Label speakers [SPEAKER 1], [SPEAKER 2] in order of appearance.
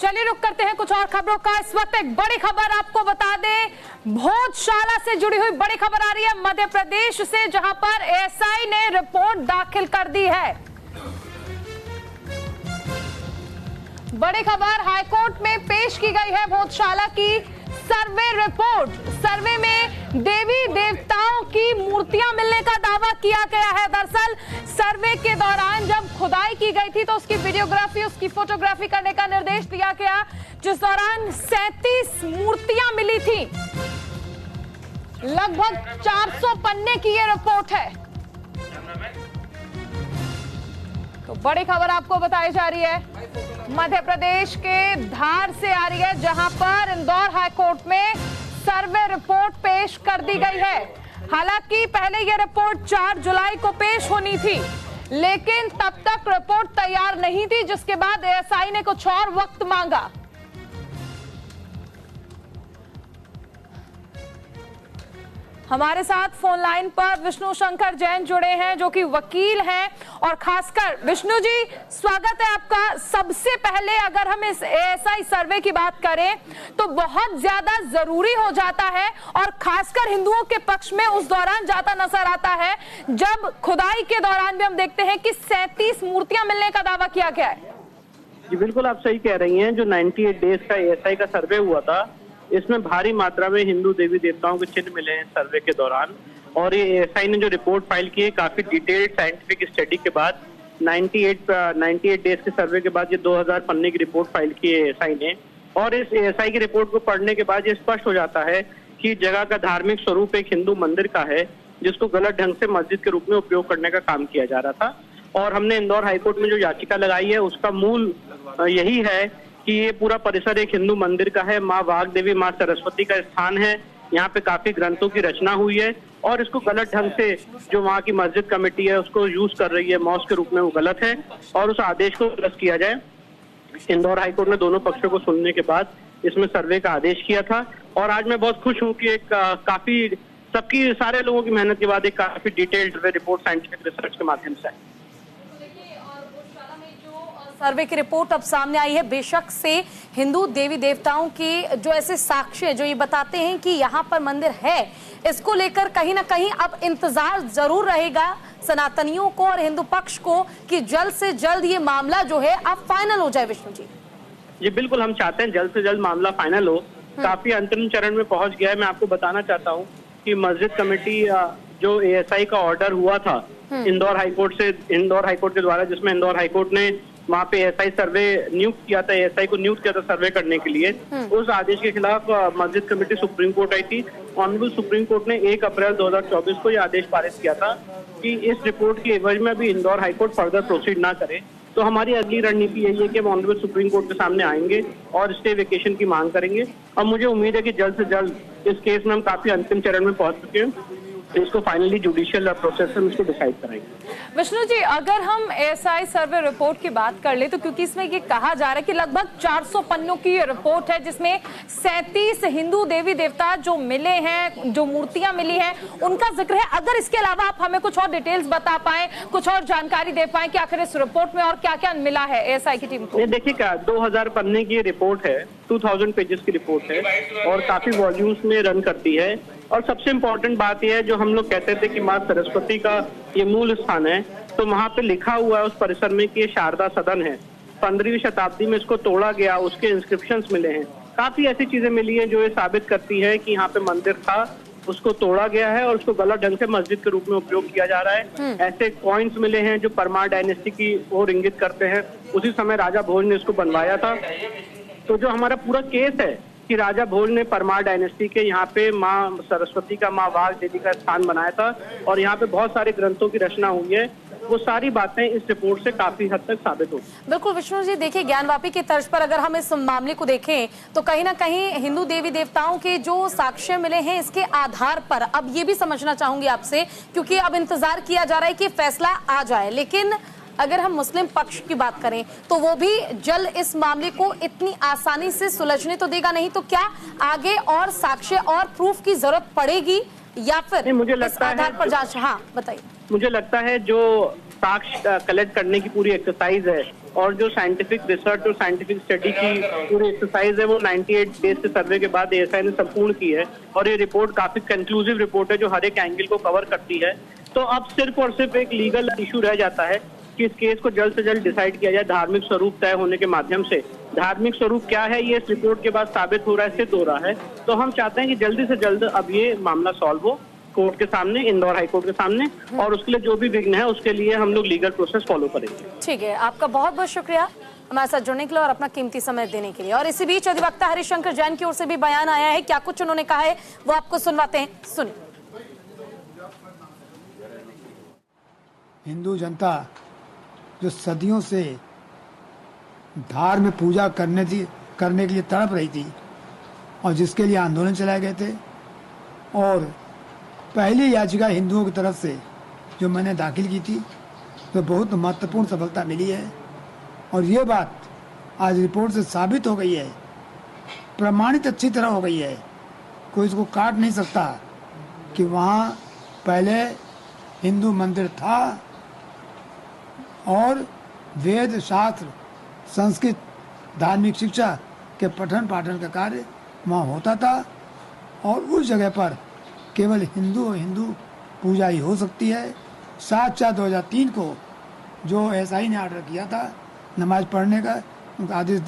[SPEAKER 1] चलिए रुक करते हैं कुछ और खबरों का। इस वक्त एक बड़ी खबर आपको बता दें, भोजशाला से जुड़ी हुई बड़ी खबर आ रही है मध्य प्रदेश से, जहां पर एएसआई ने रिपोर्ट दाखिल कर दी है। बड़ी खबर हाईकोर्ट में पेश की गई है भोजशाला की सर्वे रिपोर्ट। सर्वे में देवी देवताओं की मूर्तियां मिलने का दावा किया गया है। दरअसल सर्वे के दौरान जब खुदाई की गई थी तो उसकी वीडियोग्राफी, उसकी फोटोग्राफी करने का निर्देश दिया गया, जिस दौरान 37 मूर्तियां मिली थी। लगभग 400 पन्ने की ये रिपोर्ट है। तो बड़ी खबर आपको बताई जा रही है मध्य प्रदेश के धार से आ रही है, जहां पर इंदौर हाईकोर्ट में सर्वे रिपोर्ट पेश कर दी गई है। हालांकि पहले यह रिपोर्ट 4 जुलाई को पेश होनी थी, लेकिन तब तक रिपोर्ट तैयार नहीं थी, जिसके बाद एएसआई ने कुछ और वक्त मांगा। हमारे साथ फोन लाइन पर विष्णु शंकर जैन जुड़े हैं, जो कि वकील हैं, और खासकर विष्णु जी स्वागत है आपका। सबसे पहले अगर हम इस एएसआई सर्वे की बात करें तो बहुत ज्यादा जरूरी हो जाता है, और खासकर हिंदुओं के पक्ष में उस दौरान जाता नजर आता है जब खुदाई के दौरान भी हम देखते हैं कि 37 मूर्तियां मिलने का दावा किया गया है।
[SPEAKER 2] जी बिल्कुल, आप सही कह रही हैं। जो 98 डेज का एएसआई का सर्वे हुआ था, इसमें भारी मात्रा में हिंदू देवी देवताओं के चिन्ह मिले हैं सर्वे के दौरान। और ये एएसआई ने जो रिपोर्ट फाइल की है, काफी डिटेल्ड साइंटिफिक स्टडी के बाद 98 डेज के सर्वे के बाद ये 2000 पन्ने की रिपोर्ट फाइल की है एएसआई ने। और इस एएसआई की रिपोर्ट को पढ़ने के बाद ये स्पष्ट हो जाता है कि जगह का धार्मिक स्वरूप एक हिंदू मंदिर का है, जिसको गलत ढंग से मस्जिद के रूप में उपयोग करने का काम किया जा रहा था। और हमने इंदौर हाईकोर्ट में जो याचिका लगाई है, उसका मूल यही है कि ये पूरा परिसर एक हिंदू मंदिर का है। माँ वाग देवी, माँ सरस्वती का स्थान है। यहाँ पे काफी ग्रंथों की रचना हुई है, और इसको गलत ढंग से जो वहाँ की मस्जिद कमेटी है उसको यूज कर रही है मॉस्क के रूप में, वो गलत है, और उस आदेश को रद्द किया जाए। इंदौर हाईकोर्ट ने दोनों पक्षों को सुनने के बाद इसमें सर्वे का आदेश किया था। और आज मैं बहुत खुश हूँ कि एक काफी सबकी सारे लोगों की मेहनत के बाद एक काफी डिटेल्ड रिपोर्ट साइंटिफिक रिसर्च के माध्यम से आई।
[SPEAKER 1] सर्वे की रिपोर्ट अब सामने आई है। बेशक से हिंदू देवी देवताओं की जो ऐसे साक्ष्य जो ये बताते हैं कि यहाँ पर मंदिर है, इसको लेकर कहीं ना कहीं अब इंतजार जरूर रहेगा सनातनियों को और हिंदू पक्ष को कि जल्द से जल्द ये मामला जो है अब फाइनल हो जाए। विष्णु जी
[SPEAKER 2] जी बिल्कुल, हम चाहते हैं जल्द से जल्द मामला फाइनल हो। काफी अंतिम चरण में पहुंच गया है। मैं आपको बताना चाहता हूँ कि मस्जिद कमेटी जो एएसआई का ऑर्डर हुआ था इंदौर हाईकोर्ट के द्वारा, जिसमें इंदौर हाईकोर्ट ने वहाँ पे एएसआई सर्वे नियुक्त किया था, एएसआई को नियुक्त किया था सर्वे करने के लिए, उस आदेश के खिलाफ मस्जिद कमेटी सुप्रीम कोर्ट आई थी। ऑनरेबल सुप्रीम कोर्ट ने 1 अप्रैल 2024 को यह आदेश पारित किया था कि इस रिपोर्ट के एवज में अभी इंदौर हाईकोर्ट फर्दर प्रोसीड ना करे। तो हमारी अगली रणनीति यही है कि हम ऑनरेबल सुप्रीम कोर्ट के सामने आएंगे और स्टे वेकेशन की मांग करेंगे। और मुझे उम्मीद है कि जल्द से जल्द इस केस में हम काफी अंतिम चरण में पहुंच चुके हैं, इसको फाइनली जुडिशियल प्रोसेस में इसको डिसाइड करेंगे।
[SPEAKER 1] विष्णु जी, अगर हम एएसआई सर्वे रिपोर्ट की बात कर ले तो क्योंकि इसमें ये कहा जा रहा है कि लगभग 400 पन्नों की ये रिपोर्ट है, जिसमें 37 हिंदू देवी देवता जो मिले हैं, जो मूर्तियां मिली हैं, उनका जिक्र है। अगर इसके अलावा आप हमें कुछ और डिटेल्स बता पाए, कुछ और जानकारी दे पाए कि आखिर इस रिपोर्ट में और क्या क्या मिला है एएसआई की टीम को।
[SPEAKER 2] देखिए, क्या 2000 पन्ने की रिपोर्ट है, 2000 पेजेस की रिपोर्ट है, और काफी वॉल्यूम्स में रन करती है। और सबसे इम्पोर्टेंट बात यह है, जो हम लोग कहते थे कि माँ सरस्वती का ये मूल स्थान है, तो वहाँ पे लिखा हुआ है उस परिसर में कि ये शारदा सदन है। 15वीं शताब्दी में इसको तोड़ा गया, उसके इंस्क्रिप्शंस मिले हैं। काफी ऐसी चीजें मिली हैं जो ये साबित करती है कि यहाँ पे मंदिर था, उसको तोड़ा गया है और उसको गलत ढंग से मस्जिद के रूप में उपयोग किया जा रहा है। ऐसे कॉइन्स मिले हैं जो परमार डायनेस्टी की ओर इंगित करते हैं। उसी समय राजा भोज ने इसको बनवाया था। तो जो हमारा पूरा केस है कि राजा भोज ने परमार डायनेस्टी के यहाँ पे माँ सरस्वती का, माँ वाग देवी का स्थान बनाया था, और यहाँ पे बहुत सारे ग्रंथों की रचना हुई है, वो सारी बातें इस रिपोर्ट से काफी हद तक साबित होती।
[SPEAKER 1] बिल्कुल विष्णु जी, देखिए ज्ञानवापी की तर्ज पर अगर हम इस मामले को देखें तो कहीं ना कहीं हिंदू देवी देवताओं के जो साक्ष्य मिले हैं, इसके आधार पर अब ये भी समझना चाहूंगी आपसे, क्योंकि अब इंतजार किया जा रहा है कि फैसला आ जाए, लेकिन अगर हम मुस्लिम पक्ष की बात करें तो वो भी जल्द इस मामले को इतनी आसानी से सुलझने तो देगा नहीं। तो क्या आगे और साक्ष्य और प्रूफ की जरूरत पड़ेगी या फिर
[SPEAKER 2] मुझे लगता
[SPEAKER 1] इस आधार पर जांच? हाँ बताइए।
[SPEAKER 2] मुझे लगता है जो साक्ष्य कलेक्ट करने की पूरी एक्सरसाइज है और जो साइंटिफिक रिसर्च और साइंटिफिक स्टडी की पूरी एक्सरसाइज है वो 98 डेज के सर्वे के बाद एएसआई ने संपूर्ण की है और ये रिपोर्ट काफी कंक्लूसिव रिपोर्ट है जो हर एक एंगल को कवर करती है। तो अब सिर्फ और सिर्फ एक लीगल इशू रह जाता है कि इस केस को जल्द से जल्द डिसाइड किया जाए धार्मिक स्वरूप तय होने के माध्यम से। धार्मिक स्वरूप क्या है ये इस रिपोर्ट के बाद साबित हो रहा है, सिद्ध हो रहा है। तो हम चाहते हैं कि जल्दी से जल्द अब ये मामला सॉल्व हो कोर्ट के सामने, इंदौर हाई कोर्ट के सामने, और उसके लिए जो भी विघ्न है उसके लिए हम लोग लीगल प्रोसेस फॉलो करेंगे।
[SPEAKER 1] ठीक है, आपका बहुत बहुत शुक्रिया हमारे साथ जुड़ने के लिए और अपना कीमती समय देने के लिए। और इसी बीच अधिवक्ता हरिशंकर जैन की ओर से भी बयान आया है, क्या कुछ उन्होंने कहा है वो आपको सुनवाते हैं, सुनिए।
[SPEAKER 3] हिंदू जनता जो सदियों से धार में पूजा करने के लिए तड़प रही थी और जिसके लिए आंदोलन चलाए गए थे, और पहली याचिका हिंदुओं की तरफ से जो मैंने दाखिल की थी तो बहुत महत्वपूर्ण सफलता मिली है। और ये बात आज रिपोर्ट से साबित हो गई है, प्रमाणित अच्छी तरह हो गई है, कोई इसको काट नहीं सकता कि वहाँ पहले हिंदू मंदिर था और वेद शास्त्र संस्कृत धार्मिक शिक्षा के पठन पाठन का कार्य वहाँ होता था और उस जगह पर केवल हिंदू पूजा ही हो सकती है। 7/4/2003 को जो एसआई ने ऑर्डर किया था नमाज पढ़ने का, उनका आदेश